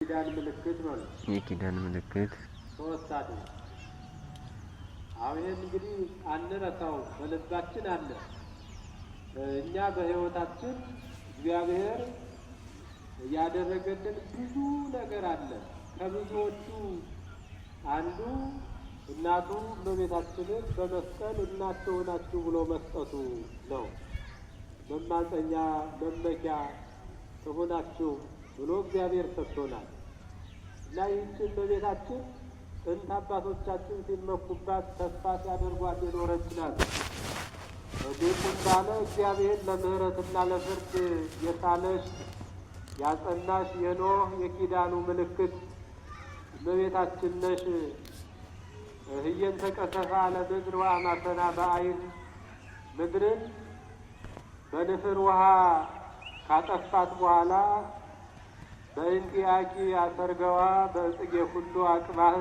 የኪዳን ምልክት ነው። የኪዳን ምልክት ሶስት አይደል? አሁን እንግዲህ አንረሳው በልባችን አለ። እኛ በህይወታችን እግዚአብሔር ያደረገልን ብዙ ነገር አለ። ከብዙዎቹ አንዱ እናቱ እመቤታችንን በመስቀል እናት ሆናችሁ ብሎ መስጠቱ ነው። መማፀኛ መመኪያ ትሆናችሁ ብሎ እግዚአብሔር ሰጥቶናል። እና ይህችን እመቤታችን ጥንት አባቶቻችን ሲመኩባት ተስፋ ሲያደርጓት የኖረች ናት። ቤቱ እንዳለ እግዚአብሔር ለምህረትና ለፍርድ የሳለሽ ያጸናሽ የኖህ የኪዳኑ ምልክት እመቤታችን ነሽ። ህየንተ ቀሰፋ ለምድር ወአማሰና በአይን ምድርን በንፍር ውሃ ካጠፋት በኋላ በእንቲአኪ አሰርገዋ በእጽጌ ሁሉ አቅባህ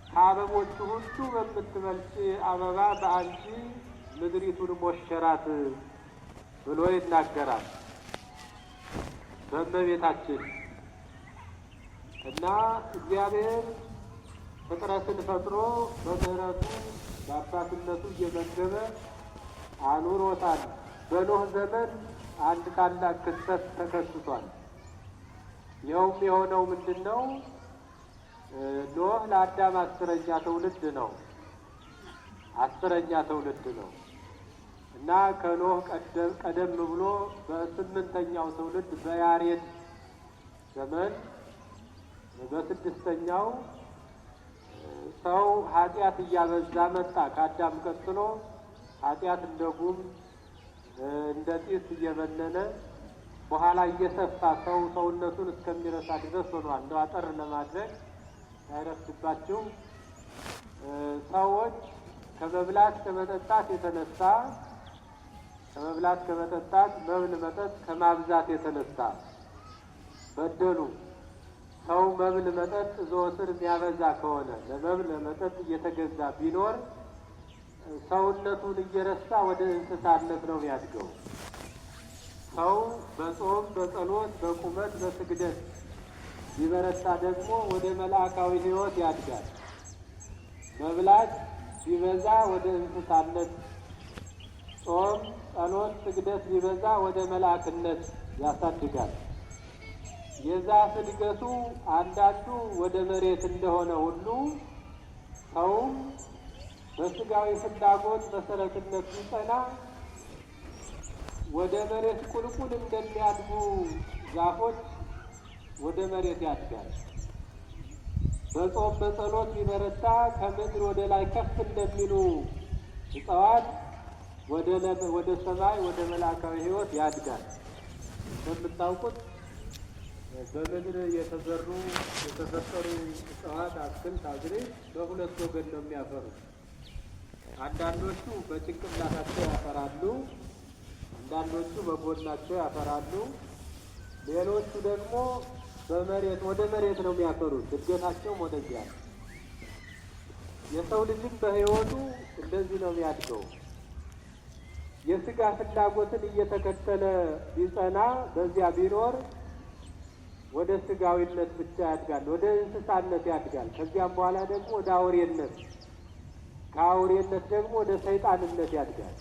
ከአበቦቹ ሁሉ በምትበልጥ አበባ በአንቺ ምድሪቱን ሞሸራት ብሎ ይናገራል በእመቤታችን። እና እግዚአብሔር ፍጥረትን ፈጥሮ በምህረቱ በአባትነቱ እየመገበ አኑሮታል። በኖህ ዘመን አንድ ታላቅ ክስተት ተከስቷል። ይኸውም የሆነው ምንድን ነው? ኖህ ለአዳም አስረኛ ትውልድ ነው እና ከኖህ ቀደም ብሎ በስምንተኛው ትውልድ በያሬድ ዘመን በስድስተኛው ሰው ኃጢአት እያበዛ መጣ። ከአዳም ቀጥሎ ኃጢአት እንደ ጉም እንደ ጢስ እየበነነ በኋላ እየሰፋ ሰውነቱን እስከሚረሳ ድረስ ሆኗል። እንደው አጠር ለማድረግ ሳይረፍድባችሁ ሰዎች ከመብላት ከመጠጣት መብል መጠጥ ከማብዛት የተነሳ በደሉ። ሰው መብል መጠጥ ዘወትር የሚያበዛ ከሆነ ለመብል ለመጠጥ እየተገዛ ቢኖር ሰውነቱን እየረሳ ወደ እንስሳነት ነው የሚያድገው። ሰው በጾም በጸሎት በቁመት በስግደት ቢበረታ ደግሞ ወደ መላእካዊ ሕይወት ያድጋል። መብላት ቢበዛ ወደ እንስሳነት፣ ጾም ጸሎት ስግደት ቢበዛ ወደ መላእክነት ያሳድጋል። የዛፍ እድገቱ አንዳንዱ ወደ መሬት እንደሆነ ሁሉ ሰውም በስጋዊ ፍላጎት መሰረትነት ቢጸና ወደ መሬት ቁልቁል እንደሚያድጉ ዛፎች ወደ መሬት ያድጋል። በጾም በጸሎት ቢበረታ ከምድር ወደ ላይ ከፍ እንደሚሉ እጽዋት ወደ ሰማይ ወደ መላእካዊ ሕይወት ያድጋል። እንደምታውቁት በምድር የተፈጠሩ እጽዋት አትክልት አዝርዕት በሁለት ወገን ነው የሚያፈሩት። አንዳንዶቹ በጭንቅላታቸው ያፈራሉ፣ አንዳንዶቹ በጎናቸው ያፈራሉ። ሌሎቹ ደግሞ ወደ መሬት ነው የሚያፈሩት። እድገታቸውም ወደዚያ ነው። የሰው ልጅም በሕይወቱ እንደዚህ ነው የሚያድገው። የስጋ ፍላጎትን እየተከተለ ቢጸና በዚያ ቢኖር ወደ ስጋዊነት ብቻ ያድጋል፣ ወደ እንስሳነት ያድጋል። ከዚያም በኋላ ደግሞ ወደ አውሬነት፣ ከአውሬነት ደግሞ ወደ ሰይጣንነት ያድጋል፣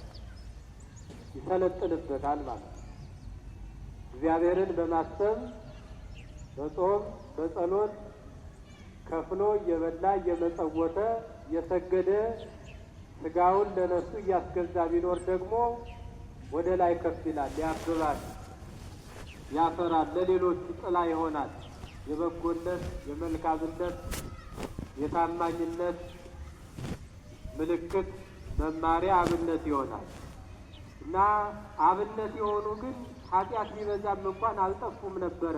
ይሰለጥንበታል ማለት ነው። እግዚአብሔርን በማሰብ በጾም በጸሎት ከፍሎ እየበላ እየመጸወተ እየሰገደ ስጋውን ለነፍሱ እያስገዛ ቢኖር ደግሞ ወደ ላይ ከፍ ይላል፣ ያብባል፣ ያፈራል፣ ለሌሎቹ ጥላ ይሆናል። የበጎነት የመልካምነት የታማኝነት ምልክት መማሪያ አብነት ይሆናል። እና አብነት የሆኑ ግን ኃጢአት ቢበዛም እንኳን አልጠፉም ነበረ።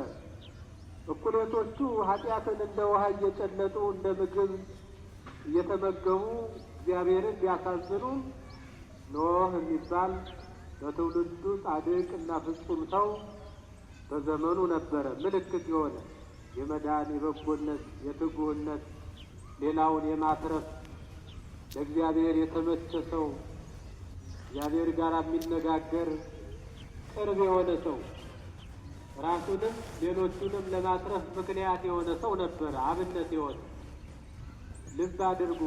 እኩሌቶቹ ኃጢአትን እንደ ውሃ እየጨለጡ እንደ ምግብ እየተመገቡ እግዚአብሔርን ቢያሳዝኑም ኖህ የሚባል በትውልዱ ጻድቅ እና ፍጹም ሰው በዘመኑ ነበረ። ምልክት የሆነ የመዳን የበጎነት የትጉህነት ሌላውን የማትረፍ ለእግዚአብሔር የተመቸ ሰው እግዚአብሔር ጋር የሚነጋገር ቅርብ የሆነ ሰው ራሱንም ሌሎቹንም ለማትረፍ ምክንያት የሆነ ሰው ነበረ። አብነት የሆነ ልብ አድርጉ።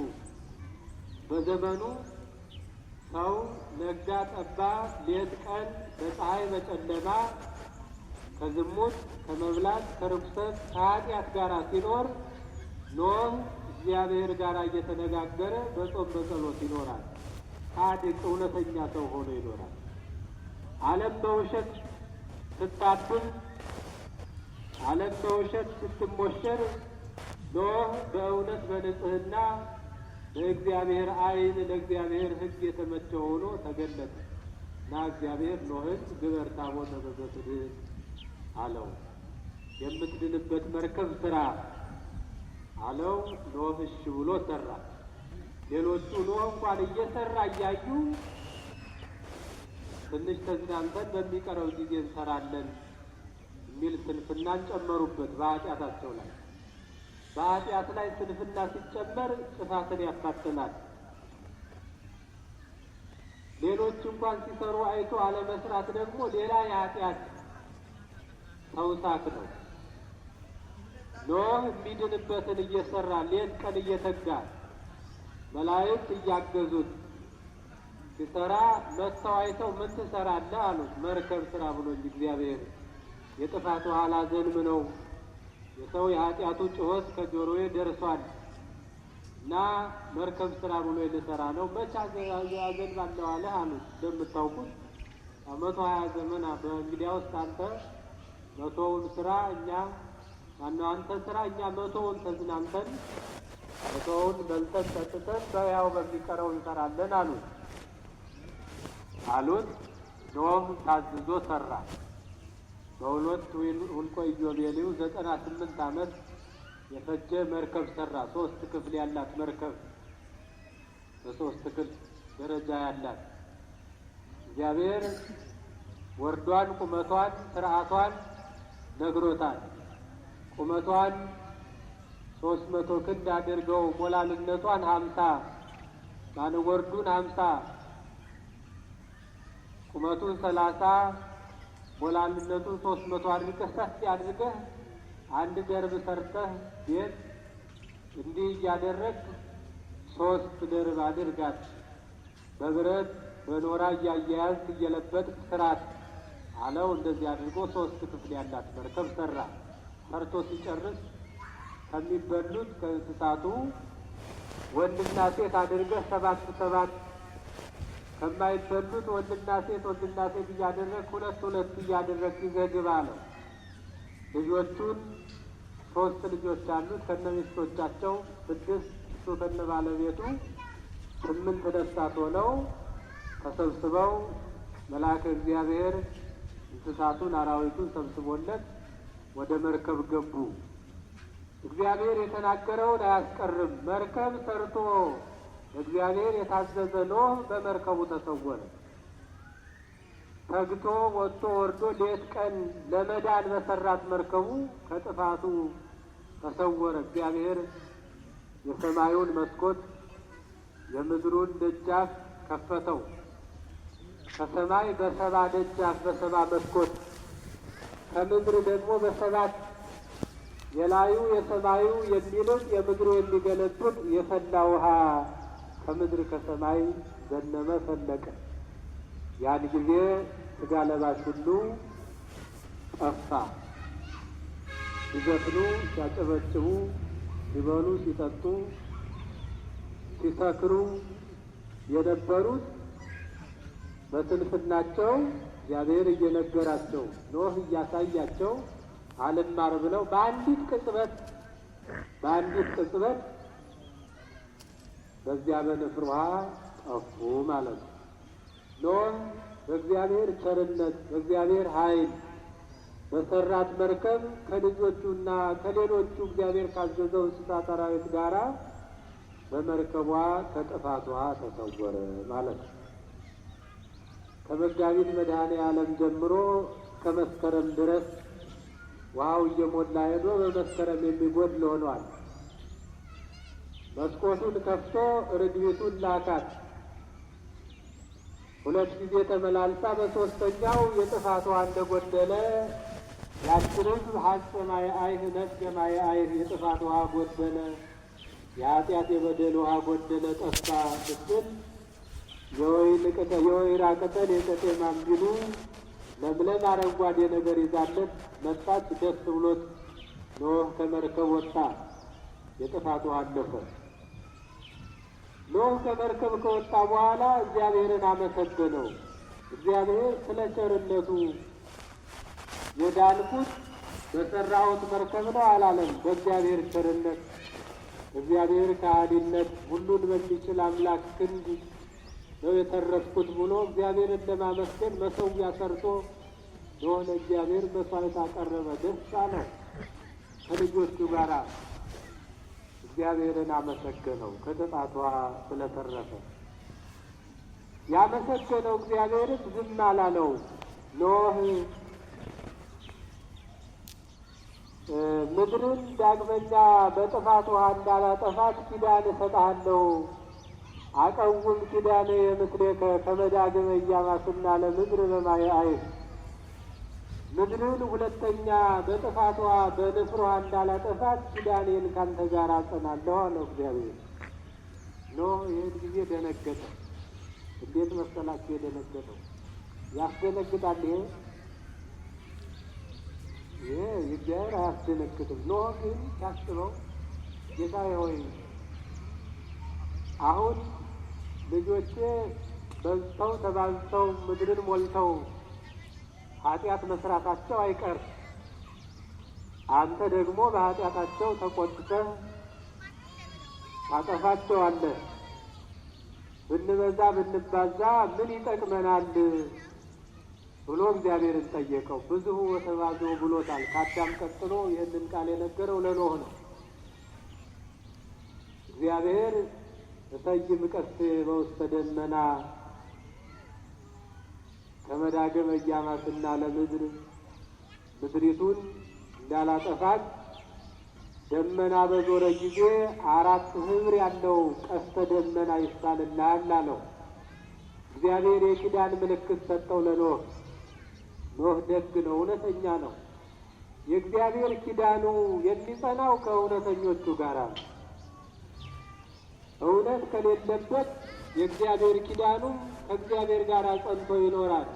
በዘመኑ ሰው ነጋ ጠባ፣ ሌት ቀን በፀሐይ በጨለማ ከዝሙት ከመብላት ከርኩሰት ከኃጢአት ጋር ሲኖር ኖህ እግዚአብሔር ጋር እየተነጋገረ በጾም በጸሎት ይኖራል። ጻድቅ እውነተኛ ሰው ሆኖ ይኖራል። ዓለም በውሸት ስታብብ፣ ዓለም በውሸት ስትሞሸር ኖህ በእውነት በንጽህና ለእግዚአብሔር ዓይን ለእግዚአብሔር ሕግ የተመቸ ሆኖ ተገለጠ እና እግዚአብሔር ኖህን ግበር ታቦተ በዘትድን አለው። የምትድንበት መርከብ ስራ አለው። ኖህ እሺ ብሎ ሰራ። ሌሎቹ ኖህ እንኳን እየሰራ እያዩ ትንሽ ተዝናንተን በሚቀረው ጊዜ እንሰራለን የሚል ስንፍናን ጨመሩበት በኃጢአታቸው ላይ። በኃጢአት ላይ ስንፍና ሲጨመር ጥፋትን ያፋጥናል። ሌሎች እንኳን ሲሰሩ አይቶ አለመስራት ደግሞ ሌላ የኃጢአት ተውሳክ ነው። ኖህ የሚድንበትን እየሰራ ሌት ቀን እየተጋ መላእክት እያገዙት ሲሰራ መጥተው አይተው ምን ትሰራለህ አሉት። መርከብ ስራ ብሎ እንጂ እግዚአብሔር የጥፋት ውሃ ላዘንም ነው፣ የሰው የኃጢአቱ ጩኸት ከጆሮዬ ደርሷል እና መርከብ ስራ ብሎ ልሰራ ነው። መቼ አዘንባለሁ አለህ አሉት። እንደምታውቁት 120 ዘመን በእንግዲያውስ አንተ 100ውን ስራ እኛ ማነው አንተ ስራ እኛ 100ውን ተዝናንተን 100ውን በልተን ጠጥተን በያው በሚቀረው እንሰራለን አሉት። ኖህ ታዝዞ ሰራ። በሁለት ውልቆ ኢዮቤልዩ 98 ዓመት የፈጀ መርከብ ሰራ። 3 ክፍል ያላት መርከብ፣ በ3 ክፍል ደረጃ ያላት። እግዚአብሔር ወርዷን ቁመቷን ስርዓቷን ነግሮታል። ቁመቷን 300 ክንድ አድርገው ሞላልነቷን 50 ወርዱን 50 ቁመቱን 30 ሞላልነቱን 300 አድርገህ ሰፊ አድርገህ አንድ ደርብ ሰርተህ ቤት እንዲህ እያደረግ 3 ደርብ አድርጋት በብረት በኖራ እያያያዝክ እየለበጥክ ስራት አለው። እንደዚህ አድርጎ 3 ክፍል ያላት መርከብ ሰራ። ሰርቶ ሲጨርስ ከሚበሉት ከእንስሳቱ ወንድና ሴት አድርገህ 7 ከማይበሉት ወንድና ሴት እያደረግ 2 እያደረግ ይዘግብ አለው። ልጆቹን 3 ልጆች አሉት ከነሚስቶቻቸው 6 እሱ ከነ ባለቤቱ 8 ነፍሳት ሆነው ተሰብስበው መልአከ እግዚአብሔር እንስሳቱን አራዊቱን ሰብስቦለት ወደ መርከብ ገቡ። እግዚአብሔር የተናገረውን አያስቀርም። መርከብ ሰርቶ እግዚአብሔር የታዘዘ ኖህ በመርከቡ ተሰወረ። ተግቶ ወጥቶ ወርዶ ሌት ቀን ለመዳን በሰራት መርከቡ ከጥፋቱ ተሰወረ። እግዚአብሔር የሰማዩን መስኮት የምድሩን ደጃፍ ከፈተው። ከሰማይ በ7 ደጃፍ በ7 መስኮት ከምድር ደግሞ በ7 የላዩ የሰማዩ የሚልቅ የምድሩ የሚገለብጥ የፈላ ውሃ ከምድር ከሰማይ ዘነመ ፈለቀ። ያን ጊዜ ስጋ ለባሽ ሁሉ ጠፋ። ሲዘፍኑ ሲያጨበጭቡ፣ ሲበሉ ሲጠጡ፣ ሲሰክሩ የነበሩት በስንፍናቸው እግዚአብሔር እየነገራቸው ኖህ እያሳያቸው አልማር ብለው በአንዲት ቅጽበት በዚያ በንፍር ውሃ ጠፉ ማለት ነው። ኖህ በእግዚአብሔር ቸርነት በእግዚአብሔር ኃይል በሰራት መርከብ ከልጆቹና ከሌሎቹ እግዚአብሔር ካዘዘው እንስሳት አራዊት ጋራ በመርከቧ ከጥፋት ውሃ ተሰወረ ማለት ነው። ከመጋቢት መድኃኔዓለም ጀምሮ እስከ መስከረም ድረስ ውሃው እየሞላ ሄዶ በመስከረም የሚጎድል ሆኗል። መስኮቱን ከፍቶ ርግቢቱን ላካት። 2 ጊዜ ተመላልሳ በ3ኛው የጥፋት ውሃ እንደጎደለ ያችን ሕዝብ ሀጸ ማየ አይህ ነፍገ ማየ አይህ የጥፋት ውሃ ጎደለ፣ የኃጢአት የበደል ውሃ ጎደለ ጠፋ ስትል የወይራ ቅጠል የቀጤማም ቢሉ ለምለም አረንጓዴ ነገር ይዛለት መጣች። ደስ ብሎት ኖህ ከመርከብ ወጣ፣ የጥፋት ውሃ አለፈ። ኖህ ከመርከብ ከወጣ በኋላ እግዚአብሔርን አመሰገነው። እግዚአብሔር ስለ ቸርነቱ የዳንኩት በሰራሁት መርከብ ነው አላለም። በእግዚአብሔር ቸርነት፣ እግዚአብሔር ከሃዲነት፣ ሁሉን በሚችል አምላክ ክንድ ነው የተረፍኩት ብሎ እግዚአብሔርን ለማመስገን መሠዊያ ሰርቶ ኖህ ለእግዚአብሔር መሥዋዕት አቀረበ። ደስ አለው። ከልጆቹ ጋር እግዚአብሔርን አመሰገነው ከጥፋት ውሃ ስለተረፈ። ያመሰገነው እግዚአብሔርን ዝም አላለው። ኖህ ምድርን ዳግመኛ በጥፋት ውሃ እንዳላጠፋት ኪዳን እሰጥሃለሁ፣ አቀውም ኪዳነ የምስሌከ ከመዳግመ ኢያማስና ለምድር በማየ አይህ፣ ምድርን ሁለተኛ በጥፋት ውሃ በንፍር ውሃ እንዳላጠፋት ኪዳኔን ካንተ ጋር አጸናለሁ አለው እግዚአብሔር። ኖህ ይህን ጊዜ ደነገጠ። እንዴት መሰላችሁ የደነገጠው? ያስደነግጣል። ይሄ እግዚአብሔር አያስደነግጥም። ኖህ ግን ሲያስበው ጌታዬ ሆይ አሁን ልጆቼ በዝተው ተባዝተው ምድርን ሞልተው ኃጢአት መስራታቸው አይቀር፣ አንተ ደግሞ በኃጢአታቸው ተቆጥተህ ታጠፋቸዋለህ። ብንበዛ ብንባዛ ምን ይጠቅመናል ብሎ እግዚአብሔርን ጠየቀው። ብዙሁ ወተባዝሑ ብሎታል። ከአዳም ቀጥሎ ይህንን ቃል የነገረው ለኖህ ነው። እግዚአብሔር እሰይም ቀስቴ በውስተ ደመና ከመዳግመ ኢያማስና ለምድር፣ ምድሪቱን እንዳላጠፋት ደመና በዞረ ጊዜ 4 ሕብር ያለው ቀስተ ደመና ይሳልልሃል አለው። እግዚአብሔር የኪዳን ምልክት ሰጠው ለኖህ። ኖህ ደግ ነው፣ እውነተኛ ነው። የእግዚአብሔር ኪዳኑ የሚጸናው ከእውነተኞቹ ጋር ነው። እውነት ከሌለበት የእግዚአብሔር ኪዳኑም ከእግዚአብሔር ጋር ጸንቶ ይኖራል።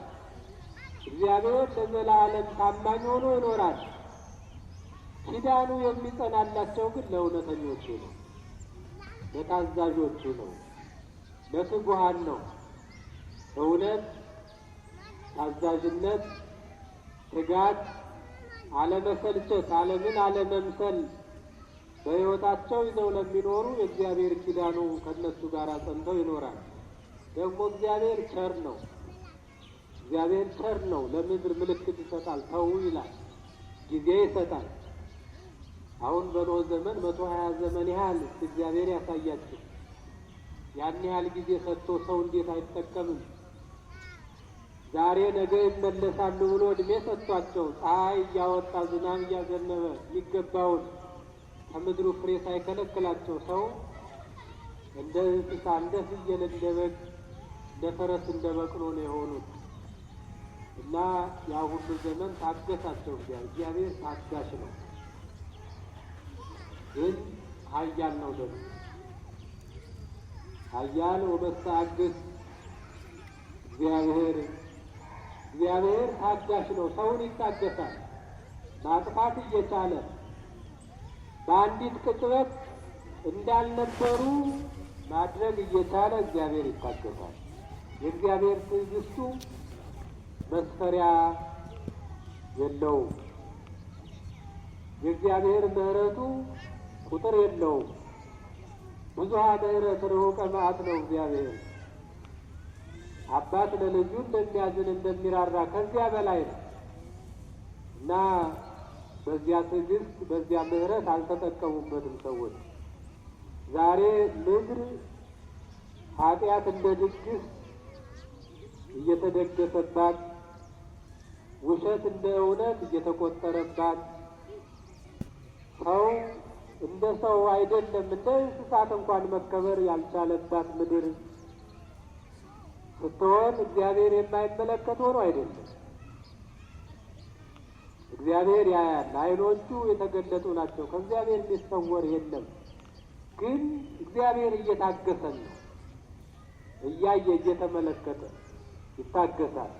እግዚአብሔር ለዘላለም ታማኝ ሆኖ ይኖራል። ኪዳኑ የሚጸናላቸው ግን ለእውነተኞቹ ነው፣ ለታዛዦቹ ነው፣ ለትጉሃን ነው። እውነት፣ ታዛዥነት፣ ትጋት፣ አለመሰልቸት፣ ዓለምን አለመምሰል በሕይወታቸው ይዘው ለሚኖሩ የእግዚአብሔር ኪዳኑ ከእነሱ ጋር ጸንተው ይኖራል። ደግሞ እግዚአብሔር ቸር ነው። እግዚአብሔር ቸር ነው። ለምድር ምልክት ይሰጣል። ተው ይላል፣ ጊዜ ይሰጣል። አሁን በኖህ ዘመን 120 ዘመን ያህል እግዚአብሔር ያሳያቸው። ያን ያህል ጊዜ ሰጥቶ ሰው እንዴት አይጠቀምም? ዛሬ ነገ ይመለሳሉ ብሎ እድሜ ሰጥቷቸው ፀሐይ እያወጣ ዝናብ እያዘነበ የሚገባውን ከምድሩ ፍሬ ሳይከለክላቸው ሰው እንደ እንስሳ፣ እንደ ፍየል፣ እንደ በግ፣ እንደ ፈረስ፣ እንደ በቅሎ ነው የሆኑት እና ያ ሁሉ ዘመን ታገሳቸው። እግዚአብሔር ታጋሽ ነው፣ ግን ኃያል ነው። ደግሞ ኃያል ወመስተአግስ እግዚአብሔር ታጋሽ ነው። ሰውን ይታገሳል። ማጥፋት እየቻለ በአንዲት ቅጽበት እንዳልነበሩ ማድረግ እየቻለ እግዚአብሔር ይታገሳል። የእግዚአብሔር ትዕግስቱ መስፈሪያ የለውም። የእግዚአብሔር ምሕረቱ ቁጥር የለውም። ብዙኃ ምሕረት ርሑቀ መዓት ነው እግዚአብሔር። አባት ለልጁ እንደሚያዝን እንደሚራራ ከዚያ በላይ ነው እና በዚያ ትዕግስት በዚያ ምሕረት አልተጠቀሙበትም ሰዎች። ዛሬ ምድር ኃጢአት እንደ ድግስ እየተደገሰባት፣ ውሸት እንደ እውነት እየተቆጠረባት፣ ሰው እንደ ሰው አይደለም እንደ እንስሳት እንኳን መከበር ያልቻለባት ምድር ስትሆን እግዚአብሔር የማይመለከት ሆኖ አይደለም። እግዚአብሔር ያያል። ዓይኖቹ የተገለጡ ናቸው። ከእግዚአብሔር የሚሰወር የለም። ግን እግዚአብሔር እየታገሰን ነው። እያየ እየተመለከተ ይታገሳል።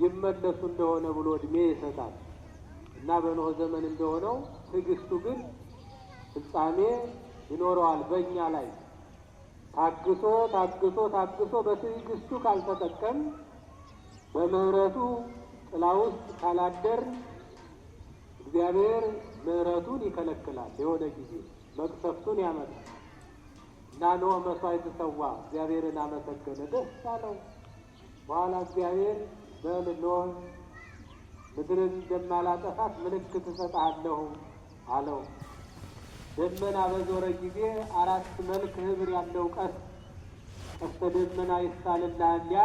ይመለሱ እንደሆነ ብሎ እድሜ ይሰጣል እና በኖህ ዘመን እንደሆነው ትዕግስቱ ግን ፍጻሜ ይኖረዋል። በእኛ ላይ ታግሶ ታግሶ ታግሶ በትዕግስቱ ካልተጠቀም በምህረቱ ጥላ ውስጥ ካላደር እግዚአብሔር ምህረቱን ይከለክላል። የሆነ ጊዜ መቅሰፍቱን ያመጣል እና ኖህ መስዋዕት ሰዋ፣ እግዚአብሔርን አመሰገነ፣ ደስ አለው። በኋላ እግዚአብሔር በል ኖህ ምድርን እንደማላጠፋት ምልክት እሰጥሃለሁ አለው። ደመና በዞረ ጊዜ 4 መልክ ህብር ያለው ቀስተ ደመና ይሳልልሃል። ያ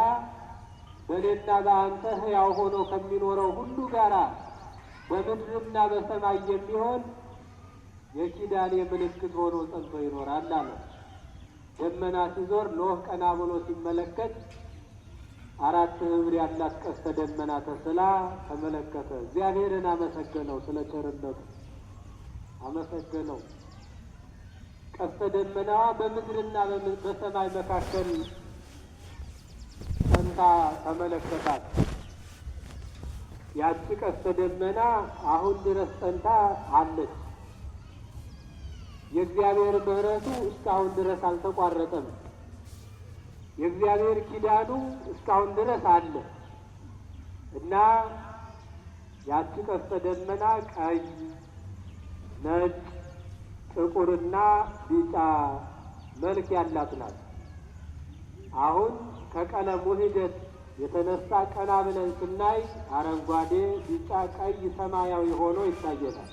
በእኔና በአንተ ሕያው ሆኖ ከሚኖረው ሁሉ ጋራ በምድርና በሰማይ የሚሆን የኪዳኔ ምልክት ሆኖ ጸንቶ ይኖራል አለ። ደመና ሲዞር ኖህ ቀና ብሎ ሲመለከት 4 ህብር ያላት ቀስተ ደመና ተስላ ተመለከተ። እግዚአብሔርን አመሰገነው፣ ስለ ቸርነቱ አመሰገነው። ቀስተ ደመናዋ በምድርና በሰማይ መካከል ጸንታ ተመለከታት። ያቺ ቀስተ ደመና አሁን ድረስ ጸንታ አለች። የእግዚአብሔር ምሕረቱ እስካሁን ድረስ አልተቋረጠም። የእግዚአብሔር ኪዳኑ እስካሁን ድረስ አለ እና ያቺ ቀስተ ደመና ቀይ፣ ነጭ፣ ጥቁርና ቢጫ መልክ ያላት ናት። አሁን ከቀለሙ ሂደት የተነሳ ቀና ብለን ስናይ አረንጓዴ፣ ቢጫ፣ ቀይ፣ ሰማያዊ ሆኖ ይታየናል።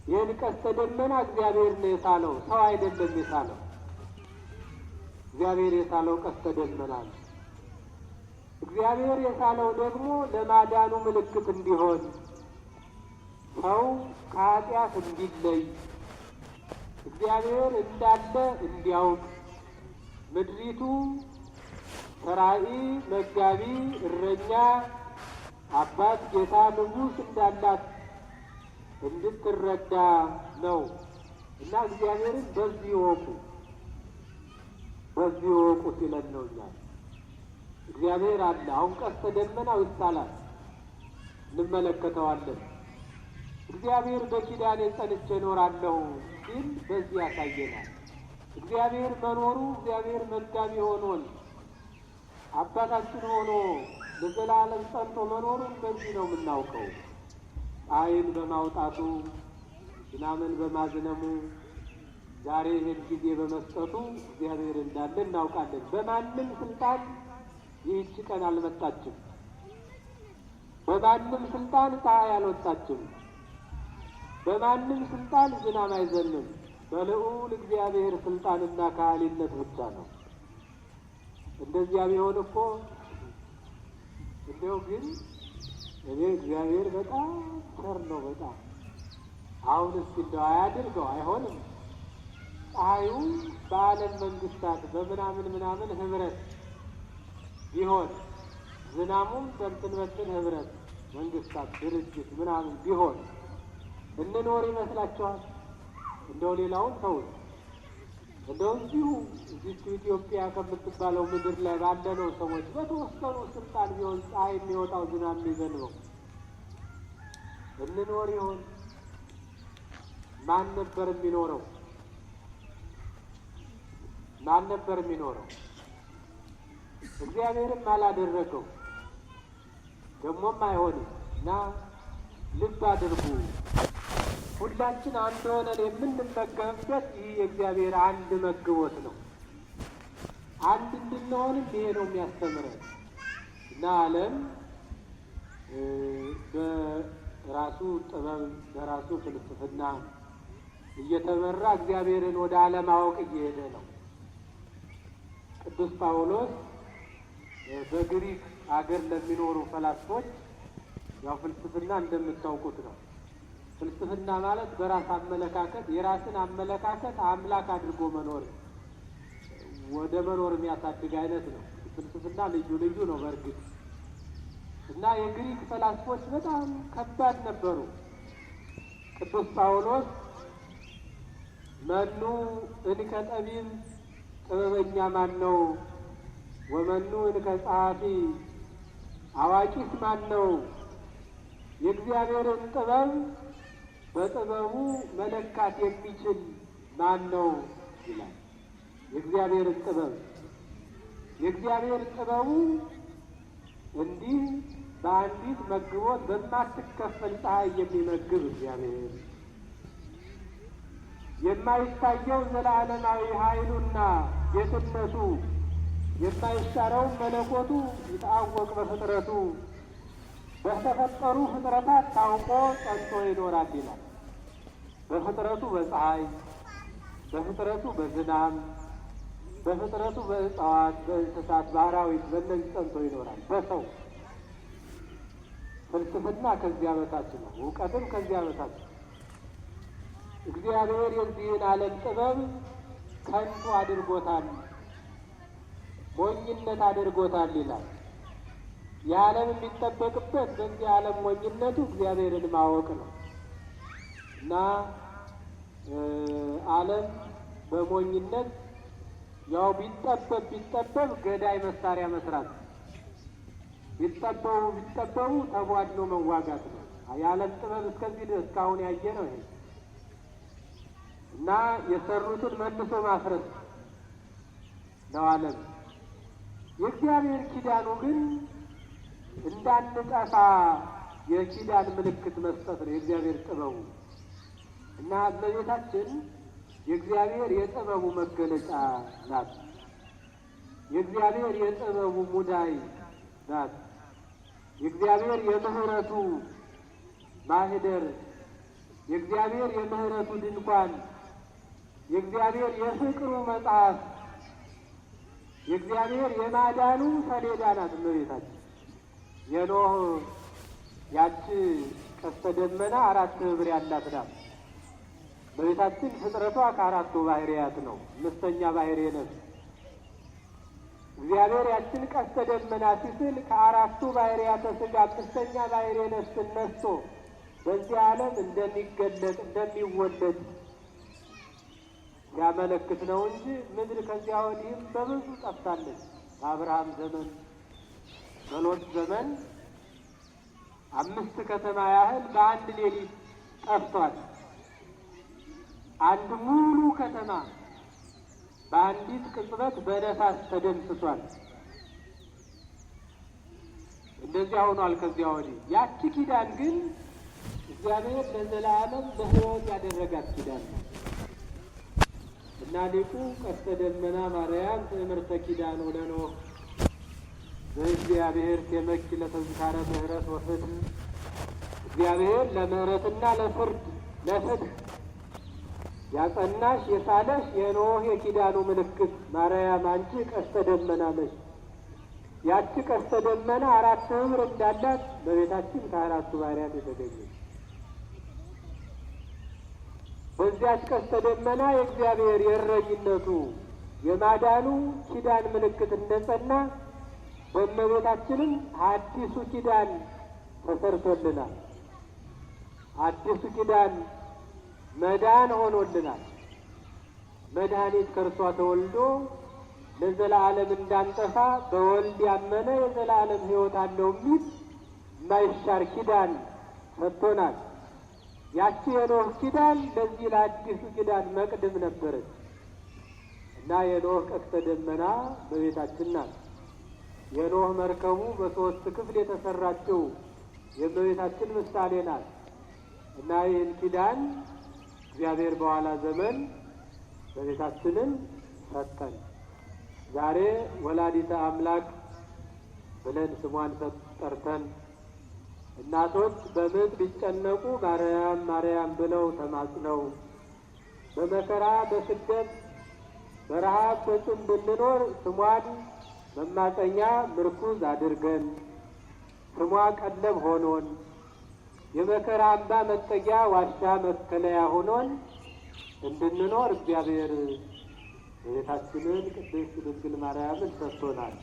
ይህን ቀስተ ደመና እግዚአብሔር ነው የሳለው፣ ሰው አይደለም የሳለው። እግዚአብሔር የሳለው ቀስተ ደመና ነው። እግዚአብሔር የሳለው ደግሞ ለማዳኑ ምልክት እንዲሆን፣ ሰው ከኃጢአት እንዲለይ፣ እግዚአብሔር እንዳለ እንዲያውቅ፣ ምድሪቱ ሰራኢ፣ መጋቢ፣ እረኛ፣ አባት፣ ጌታ፣ ንጉሥ እንዳላት እንድትረዳ ነው እና እግዚአብሔርን በዚህ ይወቁ፣ በዚህ ይወቁ ሲለን ነው። እኛ እግዚአብሔር አለ። አሁን ቀስተ ደመናው ይሳላል፣ እንመለከተዋለን። እግዚአብሔር በኪዳኔ ጸንቼ እኖራለሁ ሲል በዚህ ያሳየናል። እግዚአብሔር መኖሩ፣ እግዚአብሔር መጋቢ ሆኖን አባታችን ሆኖ ለዘላለም ጸንቶ መኖሩን በዚህ ነው የምናውቀው። ፀሐይን በማውጣቱ፣ ዝናምን በማዝነሙ፣ ዛሬ ይህን ጊዜ በመስጠቱ እግዚአብሔር እንዳለ እናውቃለን። በማንም ስልጣን ይህች ቀን አልመጣችም። በማንም ስልጣን ፀሐይ አልወጣችም። በማንም ስልጣን ዝናብ አይዘንም። በልዑል እግዚአብሔር ስልጣንና ካህሊነት ብቻ ነው። እንደዚያ ቢሆን እኮ እንደው ግን እኔ እግዚአብሔር በጣም ቸር ነው። በጣም አሁን እስኪ እንደው አያድርገው አይሆንም። ፀሐዩ በዓለም መንግስታት በምናምን ምናምን ህብረት ቢሆን፣ ዝናሙም በእንትን ህብረት መንግስታት ድርጅት ምናምን ቢሆን እንኖር ይመስላችኋል? እንደው ሌላውን ተውት። እንደው እዚሁ ኢትዮጵያ ከምትባለው ምድር ላይ ባለነው ሰዎች በተወሰኑ ስልጣን ቢሆን ፀሐይ የሚወጣው ዝናብ የሚዘንበው እንኖር ይሆን? ማን ነበር የሚኖረው? ማን ነበር የሚኖረው? እግዚአብሔርም አላደረገው፣ ደግሞም አይሆንም። እና ልብ አድርጉ። ሁላችን አንድ ሆነን የምንመገብበት ይህ የእግዚአብሔር አንድ መግቦት ነው። አንድ እንድንሆንም ይሄ ነው የሚያስተምረን እና ዓለም በራሱ ጥበብ በራሱ ፍልስፍና እየተመራ እግዚአብሔርን ወደ አለማወቅ እየሄደ ነው። ቅዱስ ጳውሎስ በግሪክ አገር ለሚኖሩ ፈላስፎች ያው ፍልስፍና እንደምታውቁት ነው። ፍልስፍና ማለት በራስ አመለካከት የራስን አመለካከት አምላክ አድርጎ መኖር ወደ መኖር የሚያሳድግ አይነት ነው። ፍልስፍና ልዩ ልዩ ነው። በእርግጥ እና የግሪክ ፈላስፎች በጣም ከባድ ነበሩ። ቅዱስ ጳውሎስ መኑ እንከ ጠቢብ ጥበበኛ ማን ነው? ወመኑ እንከ ጸሐፊ አዋቂስ ማን ነው? የእግዚአብሔርን ጥበብ በጥበቡ መለካት የሚችል ማን ነው ይላል። የእግዚአብሔርን ጥበቡ እንዲህ በአንዲት መግቦት በማትከፈል ፀሐይ የሚመግብ እግዚአብሔር፣ የማይታየው ዘላለማዊ ኃይሉና ጌትነቱ የማይሻረው መለኮቱ ይታወቅ በፍጥረቱ በተፈጠሩ ፍጥረታት ታውቆ ጸንቶ ይኖራል ይላል። በፍጥረቱ በፀሐይ፣ በፍጥረቱ በዝናብ፣ በፍጥረቱ በእጽዋት፣ በእንስሳት፣ በአራዊት በእነዚህ ጸንቶ ይኖራል። በሰው ፍልስፍና ከዚያ በታች ነው። እውቀትም ከዚያ በታች ነው። እግዚአብሔር የዚህን ዓለም ጥበብ ከንቱ አድርጎታል፣ ሞኝነት አድርጎታል ይላል። የዓለም የሚጠበቅበት በዚህ ዓለም ሞኝነቱ እግዚአብሔርን ማወቅ ነው እና ዓለም በሞኝነት ያው ቢጠበብ ገዳይ መሳሪያ መስራት፣ ቢጠበቡ ተቧድኖ መዋጋት ነው። የዓለም ጥበብ እስከዚህ ድረስ እስካሁን ያየ ነው ይሄ እና የሰሩትን መልሶ ማፍረስ ነው ዓለም። የእግዚአብሔር ኪዳኑ ግን እንዳንጠፋ የኪዳን ምልክት መስጠት ነው የእግዚአብሔር ጥበቡ እና እመቤታችን የእግዚአብሔር የጥበቡ መገለጫ ናት። የእግዚአብሔር የጥበቡ ሙዳይ ናት። የእግዚአብሔር የምህረቱ ማህደር፣ የእግዚአብሔር የምህረቱ ድንኳን፣ የእግዚአብሔር የፍቅሩ መጽሐፍ፣ የእግዚአብሔር የማዳኑ ሰሌዳ ናት እመቤታችን። የኖህ ያቺ ቀስተ ደመና 4 ህብር ያላት ናት። እመቤታችን ፍጥረቷ ከ4ቱ ባህርያት ነው። 5ኛ ባህርይ ነፍስ። እግዚአብሔር ያችን ቀስተ ደመና ሲስል ከ4ቱ ባህርያተ ሥጋ 5ኛ ባህርይ ነፍስን ነስቶ በዚህ ዓለም እንደሚገለጥ እንደሚወለድ ያመለክት ነው እንጂ ምድር ከዚያ ወዲህም በብዙ ጠፍታለች። በአብርሃም ዘመን፣ በሎጥ ዘመን 5 ከተማ ያህል በአንድ ሌሊት ጠፍቷል። አንድ ሙሉ ከተማ በአንዲት ቅጽበት በነፋስ ተደምስሷል። እንደዚያ ሆኗል። ከዚያ ወዲህ ያቺ ኪዳን ግን እግዚአብሔር ለዘላለም በሕይወት ያደረጋት ኪዳን ነው እና ሊቁ ቀስተ ደመና ማርያም ትእምርተ ኪዳን ለኖህ በእግዚአብሔር ቴመኪ ለተዝካረ ምህረት ወፍትሕ። እግዚአብሔር ለምህረትና ለፍትሕ ያጸናሽ የሳለሽ የኖህ የኪዳኑ ምልክት ማርያም አንቺ ቀስተ ደመና ነሽ። ያቺ ቀስተ ደመና 4 ህብር እንዳላት በቤታችን ከ4ቱ ባህርያት የተገኘች በዚያች ቀስተ ደመና የእግዚአብሔር የእረኝነቱ የማዳኑ ኪዳን ምልክት እንደጸና በእመቤታችንም አዲሱ ኪዳን ተሰርቶልናል። አዲሱ ኪዳን መዳን ሆኖልናል። መድኃኒት ከእርሷ ተወልዶ ለዘላለም እንዳንጠፋ በወልድ ያመነ የዘላለም ሕይወት አለው የሚል የማይሻር ኪዳን ሰጥቶናል። ያቺ የኖህ ኪዳን ለዚህ ለአዲሱ ኪዳን መቅድም ነበረች እና የኖህ ቀስተ ደመና በቤታችን ናት። የኖህ መርከቡ በ3 ክፍል የተሰራችው የእመቤታችን ምሳሌ ናት እና ይህን ኪዳን እግዚአብሔር በኋላ ዘመን በቤታችንን ሰጠን። ዛሬ ወላዲተ አምላክ ብለን ስሟን ጠርተን እናቶች በምጥ ቢጨነቁ ማርያም ማርያም ብለው ተማጽነው በመከራ በስደት በረሃብ በጽም ብንኖር ስሟን መማፀኛ ምርኩዝ አድርገን ስሟ ቀለብ ሆኖን የመከራ አምባ መጠጊያ ዋሻ መከለያ ሆኖን እንድንኖር እግዚአብሔር የቤታችንን ቅድስት ድንግል ማርያምን ሰጥቶናል።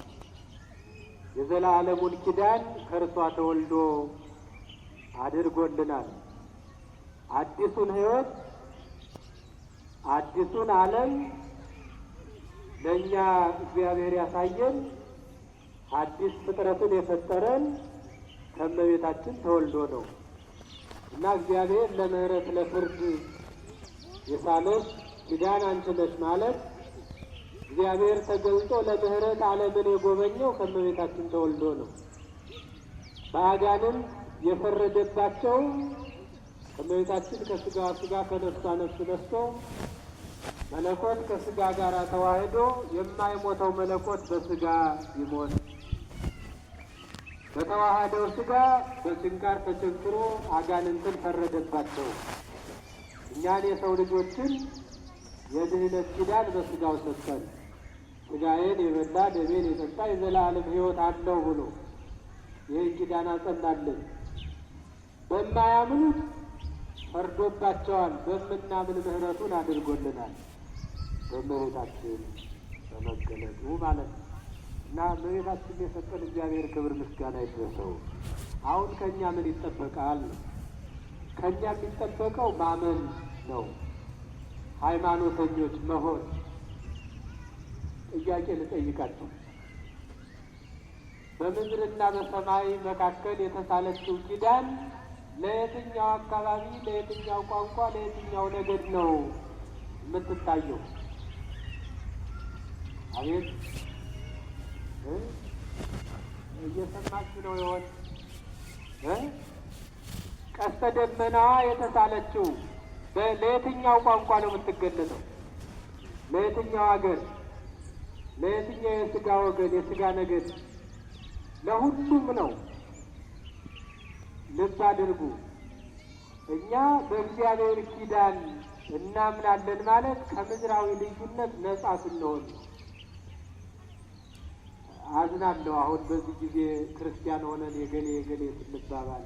የዘላለሙን ኪዳን ከእርሷ ተወልዶ አድርጎልናል። አዲሱን ሕይወት አዲሱን ዓለም ለእኛ እግዚአብሔር ያሳየን አዲስ ፍጥረትን የፈጠረን ከእመቤታችን ተወልዶ ነው እና እግዚአብሔር ለምህረት ለፍርድ የሳለች ኪዳን አንቺ ነሽ ማለት እግዚአብሔር ተገልጦ ለምህረት ዓለምን የጎበኘው ከእመቤታችን ተወልዶ ነው። በአጋንንት የፈረደባቸው ከእመቤታችን ከስጋዋ ስጋ ከነፍሷ ነፍስ ነስቶ መለኮት ከስጋ ጋር ተዋህዶ የማይሞተው መለኮት በስጋ ይሞት በተዋህደው ስጋ በችንካር ተቸንክሮ አጋንንትን ፈረደባቸው። እኛን የሰው ልጆችን የድህነት ኪዳን በስጋው ሰጠን። ስጋዬን የበላ ደሜን የጠጣ የዘላለም ሕይወት አለው ብሎ ይህን ኪዳን አጸናልን። በማያምኑት ፈርዶባቸዋል። በምናምን ምህረቱን አድርጎልናል። በእመቤታችን በመገለጡ ማለት ነው እና እመቤታችን የሰጠን እግዚአብሔር ክብር ምስጋና ይድረሰው። አሁን ከእኛ ምን ይጠበቃል? ከእኛ የሚጠበቀው ማመን ነው፣ ሃይማኖተኞች መሆን። ጥያቄ ልጠይቃችሁ። በምድርና በሰማይ መካከል የተሳለችው ኪዳን ለየትኛው አካባቢ፣ ለየትኛው ቋንቋ፣ ለየትኛው ነገድ ነው የምትታየው? አቤት እየሰማችሁ ነው ይሆን? ቀስተ ደመናዋ የተሳለችው ለየትኛው ቋንቋ ነው የምትገለጠው? ለየትኛው ሀገር? ለየትኛው የስጋ ወገን፣ የስጋ ነገድ? ለሁሉም ነው። ልብ አድርጉ። እኛ በእግዚአብሔር ኪዳን እናምናለን ማለት ከምድራዊ ልዩነት ነጻ ስንሆን። አዝናለሁ አሁን በዚህ ጊዜ ክርስቲያን ሆነን የገሌ የገሌ ስንባባል፣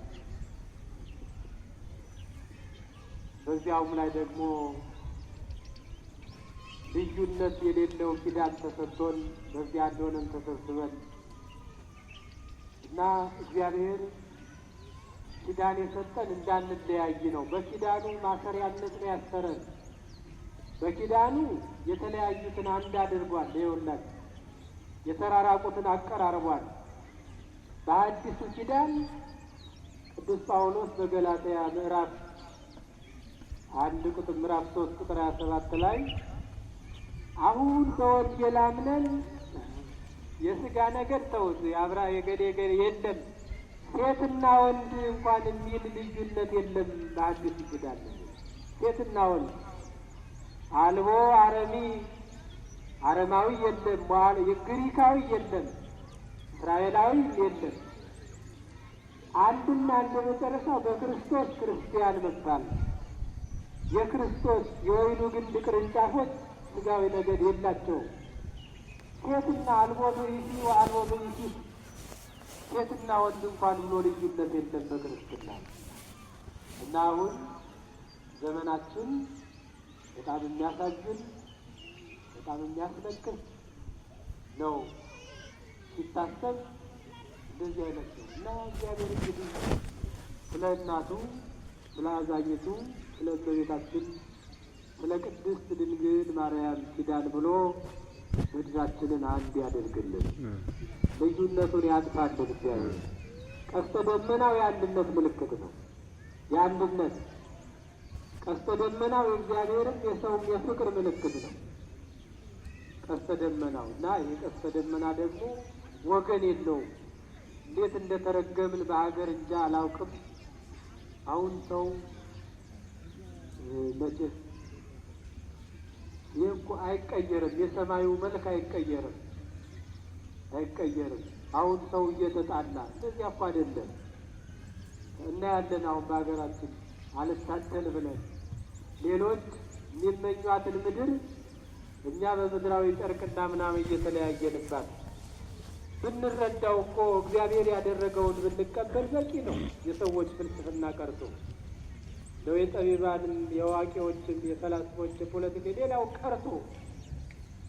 በዚያውም ላይ ደግሞ ልዩነት የሌለው ኪዳን ተሰጥቶን በዚያ እንደሆነን ተሰብስበን እና እግዚአብሔር ኪዳን የሰጠን እንዳንለያይ ነው። በኪዳኑ ማሰሪያነት ነው ያሰረን። በኪዳኑ የተለያዩትን አንድ አድርጓል። ይኸውላችሁ የተራራቁትን አቀራርቧል። በአዲሱ ኪዳን ቅዱስ ጳውሎስ በገላትያ ምዕራፍ 3 ቁጥር 27 ላይ አሁን በወንጌል አምነን የስጋ ነገር ተውት፣ የአብራ የገሌ ገሌ የለም፣ ሴትና ወንድ እንኳን የሚል ልዩነት የለም። በአዲሱ ኪዳን ሴትና ወንድ አልቦ አረማዊ የለም፣ ግሪካዊ የለም፣ እስራኤላዊ የለም። አንድና አንድ መጨረሻው በክርስቶስ ክርስቲያን መባል። የክርስቶስ የወይኑ ግንድ ቅርንጫፎች ስጋዊ ነገድ የላቸውም። ሴትና አልቦ ብእሲ ወአልቦ ብእሲት፣ ሴትና ወንድ እንኳን ብሎ ልዩነት የለም በክርስትና እና አሁን ዘመናችን በጣም የሚያሳዝን በጣም የሚያስለቅስ ነው ሲታሰብ። እንደዚህ አይነት ነው እና እግዚአብሔር እንግዲህ ስለ እናቱ ስለ አዛኝቱ ስለ እመቤታችን ስለ ቅድስት ድንግል ማርያም ኪዳን ብሎ ምድራችንን አንድ ያደርግልን፣ ልዩነቱን ያጥፋልን እግዚአብሔር። ቀስተ ደመናው የአንድነት ምልክት ነው። የአንድነት ቀስተ ደመናው የእግዚአብሔርም የሰውም የፍቅር ምልክት ነው ቀስተ ደመናው እና ይህ ቀስተ ደመና ደግሞ ወገን የለውም። እንዴት እንደተረገምን በሀገር እንጃ አላውቅም። አሁን ሰው መቼስ ይህ እኮ አይቀየርም፣ የሰማዩ መልክ አይቀየርም። አሁን ሰው እየተጣላ እንደዚያ እኮ አይደለም። እናያለን አሁን በሀገራችን አልታደል ብለን ሌሎች የሚመኟትን ምድር እኛ በምድራዊ ጨርቅና ምናምን እየተለያየንባት ብንረዳው እኮ እግዚአብሔር ያደረገውን ብንቀበል በቂ ነው። የሰዎች ፍልስፍና ቀርቶ ነው የጠቢባንም የአዋቂዎችም የፈላስፎች የፖለቲካ ሌላው ቀርቶ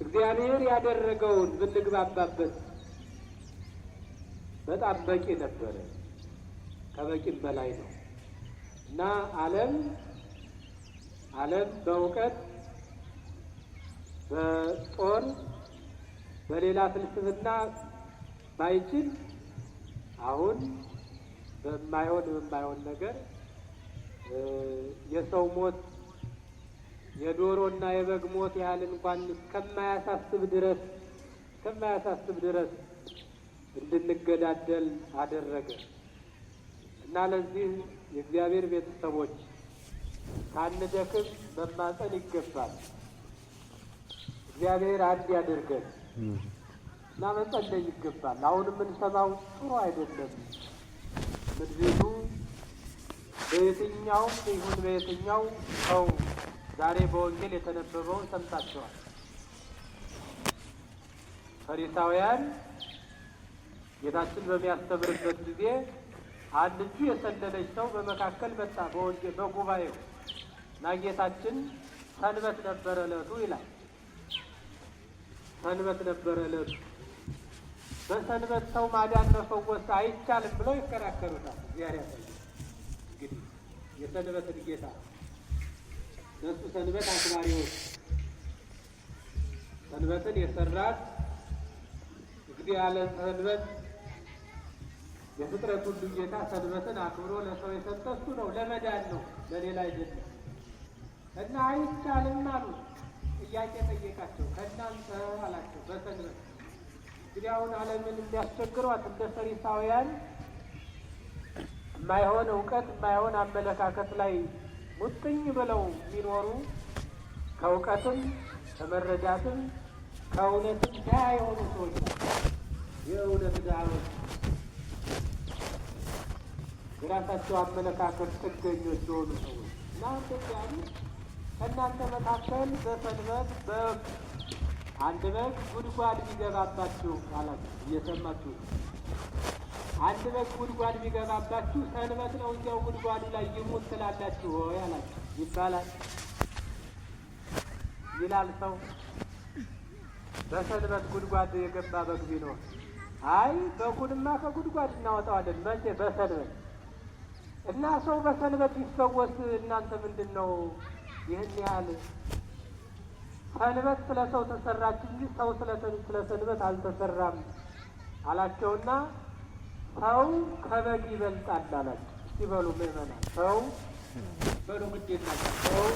እግዚአብሔር ያደረገውን ብንግባባበት በጣም በቂ ነበረ፣ ከበቂም በላይ ነው እና ዓለም በእውቀት በጦር በሌላ ፍልስፍና ባይችል አሁን በማይሆን ነገር የሰው ሞት የዶሮና የበግ ሞት ያህል እንኳን ከማያሳስብ ድረስ እንድንገዳደል አደረገ እና ለዚህ የእግዚአብሔር ቤተሰቦች ሳንደክም መማፀን ይገባል። እግዚአብሔር አንድ ያድርገን እና መጸለይ ይገባል። አሁን የምንሰማው ጥሩ አይደለም። ምድሪቱ በየትኛውም ይሁን በየትኛው ሰው ዛሬ በወንጌል የተነበበውን ሰምታችኋል። ፈሪሳውያን ጌታችን በሚያስተምርበት ጊዜ አንድ እጁ የሰለለች ሰው በመካከል መጣ በጉባኤው እና ጌታችን ሰንበት ነበረ ዕለቱ ይላል። ሰንበት ነበረ ዕለቱ። በሰንበት ሰው ማዳን መፈወስ አይቻልም ብለው ይከራከሩታል። እግዚአብሔር ያሳያል። እንግዲህ የሰንበትን ጌታ እነሱ ሰንበት አክባሪዎች፣ ሰንበትን የሰራት እንግዲህ ያለ ሰንበት የፍጥረት ሁሉ ጌታ ሰንበትን አክብሮ ለሰው የሰጠ እሱ ነው። ለመዳን ነው፣ ለሌላ አይደለም። እና አይቻልም አሉ። ጥያቄ ጠየቃቸው። ከእናንተ አላቸው በሰንበት እንግዲህ አሁን ዓለምን እንዲያስቸግሯት እንደ ፈሪሳውያን የማይሆን እውቀት የማይሆን አመለካከት ላይ ሙጥኝ ብለው የሚኖሩ ከእውቀትም ከመረዳትም ከእውነትም ድሃ የሆኑ ሰዎች ናቸው። የእውነት ድሃዎች፣ የራሳቸው አመለካከት ጥገኞች የሆኑ ሰዎች እና እንደዚያሉ ከእናንተ መካከል በሰንበት አንድ በግ ጉድጓድ ቢገባባችሁ አላችሁ። እየሰማችሁ አንድ በግ ጉድጓድ ቢገባባችሁ ሰንበት ነው እዚያው ጉድጓዱ ላይ ይሙት ትላላችሁ ሆይ አላችሁ ይባላል ይላል ሰው። በሰንበት ጉድጓድ የገባ በግ ቢኖር አይ በጉንማ ከጉድጓድ እናወጣዋለን። መቼ? በሰንበት። እና ሰው በሰንበት ይፈወስ እናንተ ምንድን ነው ይህን ያህል? ሰንበት ስለ ሰው ተሰራች እንጂ ሰው ስለ ሰንበት አልተሰራም አላቸውና ሰው ከበግ ይበልጣል አላቸው። ሲበሉ ምዕመናን ሰው በሉ ግዴት ናቸው። ሰው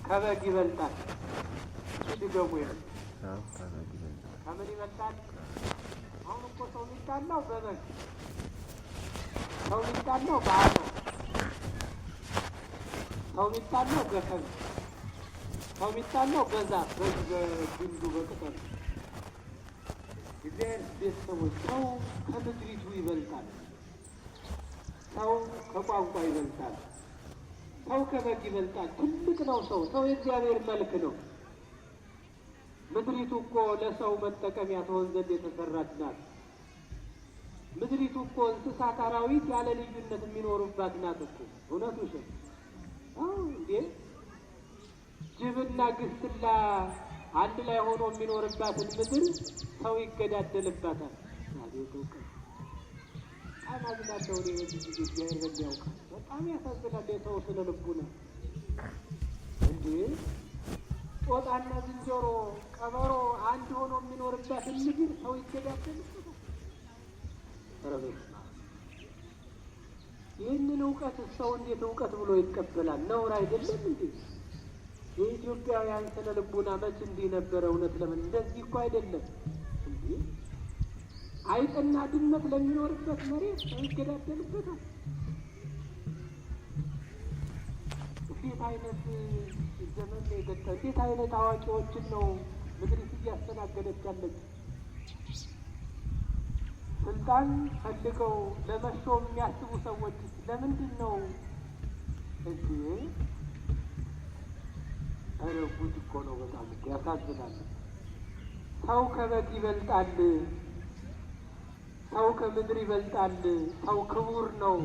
ከበግ ይበልጣል። ሲገቡ ይል ከምን ይበልጣል? አሁን እኮ ሰው የሚጣላው በበግ፣ ሰው የሚጣላው በአህያ፣ ሰው የሚጣላው በከብት፣ ሰው የሚጣላው በዛፍ በግንዱ በቅጠሉ። እግዚአብሔር ቤተሰቦች ሰው ከምድሪቱ ይበልጣል። ሰው ከቋንቋ ይበልጣል። ሰው ከበግ ይበልጣል። ትልቅ ነው ሰው። ሰው የእግዚአብሔር መልክ ነው። ምድሪቱ እኮ ለሰው መጠቀሚያ ትሆን ዘንድ የተሰራች ናት። ምድሪቱ እኮ እንስሳት፣ አራዊት ያለ ልዩነት የሚኖሩባት ናት እኮ። እውነቱ ውሸት? እንዴ ጅብና ግስላ አንድ ላይ ሆኖ የሚኖርባትን ምድር ሰው ይገዳደልባታል። በጣም አዝናለሁ እኔ በዚህ ጊዜ እግዚአብሔር በሚያውቅ በጣም ያሳዝናል። የሰው ስነ ልቡና እንዴ ጦጣና ዝንጀሮ፣ ቀበሮ አንድ ሆኖ የሚኖርባትን ምድር ሰው ይገዳደልበታል። ይህንን እውቀት ሰው እንዴት እውቀት ብሎ ይቀበላል? ነውር አይደለም እንዴ? የኢትዮጵያውያን ስነ ልቡና መች እንዲህ ነበረ? እውነት ለምን እንደዚህ እኮ አይደለም እንዴ? አይጥና ድመት ለሚኖርበት መሬት ሰው ይገዳደልበታል። እንዴት አይነት ዘመን ነው የገጠ? እንዴት አይነት አዋቂዎችን ነው ምድሪቱ እያስተናገደች ያለች? ስልጣን ፈልገው ለመሾም የሚያስቡ ሰዎች ለምንድን ነው እንዴ? ኧረ ጉድ እኮ ነው። በጣም ያሳዝናል። ሰው ከበግ ይበልጣል። ሰው ከምድር ይበልጣል። ሰው ክቡር ነው።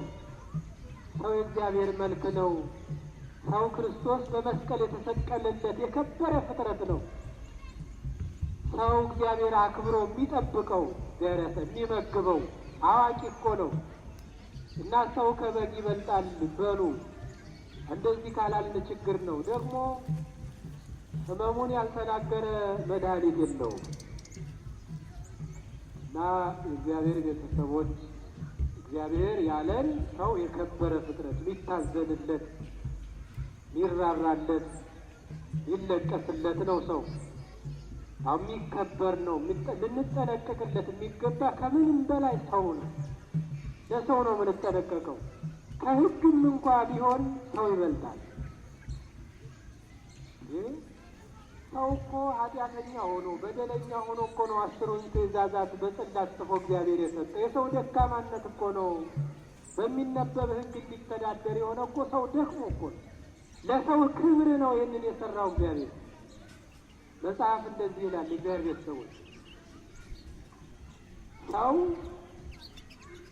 ሰው የእግዚአብሔር መልክ ነው። ሰው ክርስቶስ በመስቀል የተሰቀለለት የከበረ ፍጥረት ነው። ሰው እግዚአብሔር አክብሮ የሚጠብቀው ደረሰ የሚመግበው አዋቂ እኮ ነው። እና ሰው ከበግ ይበልጣል በሉ። እንደዚህ ካላልን ችግር ነው። ደግሞ ሕመሙን ያልተናገረ መድኃኒት የለውም። እና የእግዚአብሔር ቤተሰቦች እግዚአብሔር ያለን ሰው የከበረ ፍጥረት ሊታዘንለት፣ ሊራራለት፣ ሊለቀስለት ነው። ሰው የሚከበር ነው። ልንጠነቀቅለት የሚገባ ከምንም በላይ ሰው ነው። ለሰው ነው የምንጠነቀቀው። ከሕግም እንኳ ቢሆን ሰው ይበልጣል። ሰው እኮ ኃጢአተኛ ሆኖ በደለኛ ሆኖ እኮ ነው 10ቱን ትእዛዛት በጽላት ጽፎ እግዚአብሔር የሰጠ። የሰው ደካማነት እኮ ነው በሚነበብ ሕግ እንዲተዳደር የሆነ እኮ ሰው ደክሞ እኮ ነው። ለሰው ክብር ነው ይህንን የሰራው እግዚአብሔር። መጽሐፍ እንደዚህ ይላል። እግዚአብሔር ሰዎች ሰው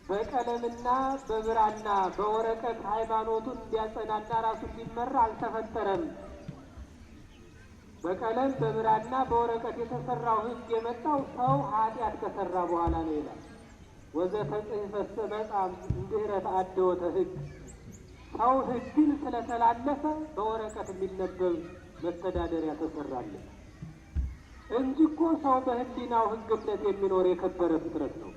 በቀለምና በብራና በወረቀት ሃይማኖቱን እንዲያጸናና ራሱ እንዲመራ አልተፈጠረም። በቀለም በብራና በወረቀት የተሰራው ሕግ የመጣው ሰው ኃጢአት ከሰራ በኋላ ነው ይላል። ወዘተጽሕፈሰ መጽአ እምድኅረ ተአድወተ ሕግ። ሰው ሕግን ስለተላለፈ በወረቀት የሚነበብ መተዳደሪያ ተሰራለን እንጂ እኮ ሰው በሕሊናው ሕግ እምነት የሚኖር የከበረ ፍጥረት ነው።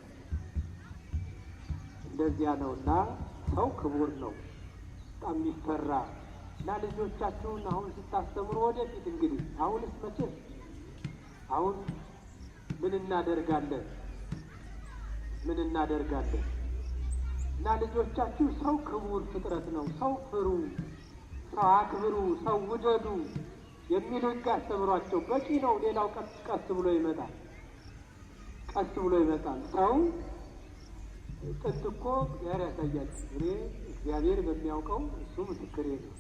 እንደዚያ ነውና ሰው ክቡር ነው፣ በጣም የሚፈራ እና ልጆቻችሁን አሁን ስታስተምሩ ወደፊት እንግዲህ አሁንስ መቼም አሁን ምን እናደርጋለን እና ልጆቻችሁ ሰው ክቡር ፍጥረት ነው፣ ሰው ፍሩ፣ ሰው አክብሩ፣ ሰው ውደዱ የሚል ሕግ አስተምሯቸው። በቂ ነው። ሌላው ቀስ ብሎ ይመጣል። ሰው ጥንት እኮ ያሳያል። እኔ እግዚአብሔር በሚያውቀው እሱ ምስክሬ ነው።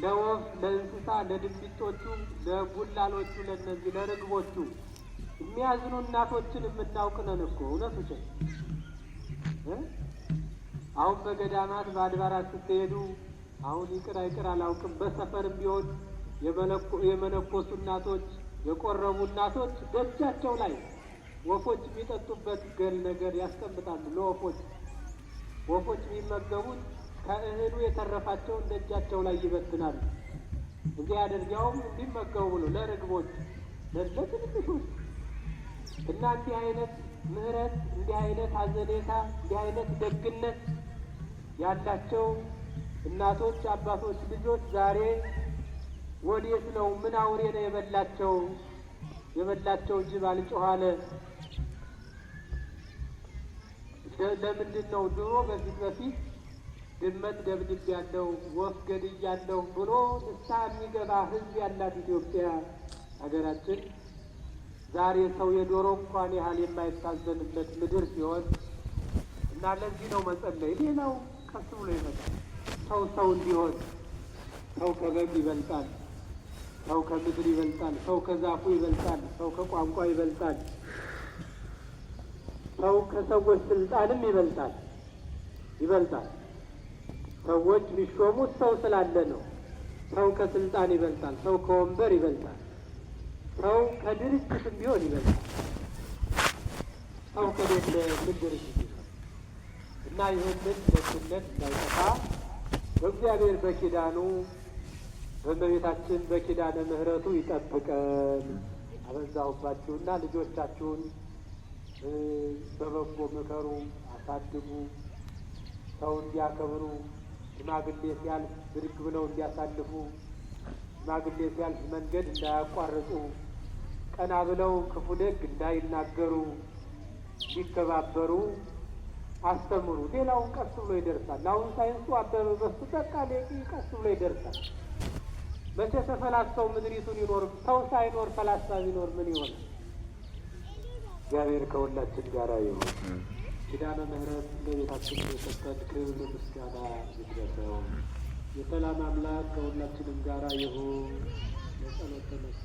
ለወፍ፣ ለእንስሳ፣ ለድንቢጦቹ፣ ለቡላሎቹ፣ ለእነዚህ ለርግቦቹ የሚያዝኑ እናቶችን የምናውቅ ነን እኮ። እውነት ውሸት? አሁን በገዳማት በአድባራት ስትሄዱ አሁን ይቅር አይቅር አላውቅም፣ በሰፈርም ቢሆን የመነኮሱ እናቶች፣ የቆረቡ እናቶች ደጃቸው ላይ ወፎች የሚጠጡበት ገል ነገር ያስቀምጣሉ። ለወፎች ወፎች የሚመገቡት ከእህሉ የተረፋቸውን ደጃቸው ላይ ይበትናሉ። እዚያ ያደርጊያውም እንዲመገቡ ነው ለርግቦች፣ ለትንንሾች። እና እንዲህ አይነት ምሕረት፣ እንዲህ አይነት አዘኔታ፣ እንዲህ አይነት ደግነት ያላቸው እናቶች፣ አባቶች፣ ልጆች ዛሬ ወዴት ነው? ምን አውሬ ነው የበላቸው ጅብ አልጮህ አለ። ለምንድን ነው? ድሮ በፊት ድመት ደብድቤያለሁ፣ ወፍ ገድያለሁ ብሎ ንስሐ የሚገባ ሕዝብ ያላት ኢትዮጵያ ሀገራችን ዛሬ ሰው የዶሮ እንኳን ያህል የማይታዘንበት ምድር ሲሆን እና ለዚህ ነው መጸለይ። ሌላው ቀስ ብሎ ይመጣል። ሰው እንዲሆን ሰው ከበግ ይበልጣል፣ ሰው ከምድር ይበልጣል፣ ሰው ከዛፉ ይበልጣል፣ ሰው ከቋንቋ ይበልጣል፣ ሰው ከሰዎች ስልጣንም ይበልጣል። ሰዎች ሊሾሙት ሰው ስላለ ነው። ሰው ከስልጣን ይበልጣል፣ ሰው ከወንበር ይበልጣል፣ ሰው ከድርጅትም ቢሆን ይበልጣል፣ ሰው ከሌለ ምን ድርጅት ይሆናል? እና ይህንን ደግነት እንዳይጠፋ በእግዚአብሔር በኪዳኑ በእመቤታችን በኪዳነ ምሕረቱ ይጠብቀን። አበዛሁባችሁና ልጆቻችሁን በበጎ ምከሩ፣ አሳድጉ፣ ሰው እንዲያከብሩ፣ ሽማግሌ ሲያልፍ ብድግ ብለው እንዲያሳልፉ፣ ሽማግሌ ሲያልፍ መንገድ እንዳያቋርጡ፣ ቀና ብለው ክፉ ደግ እንዳይናገሩ፣ እንዲከባበሩ አስተምሩ። ሌላውን ቀስ ብሎ ይደርሳል። አሁን ሳይንሱ አበበ በሱ በቃ ቀስ ብሎ ይደርሳል። መቼ ተፈላሰው ምድሪቱን ይኖር? ሰው ሳይኖር ፈላሳ ቢኖር ምን ይሆናል? እግዚአብሔር ከሁላችን ጋር ይሁን። ኪዳነ ምሕረት ለቤታችን የሰጠን ክብር ምስጋና ይድረሰው። የሰላም አምላክ ከሁላችንም ጋር ይሁን። ለጸሎት ተነሱ።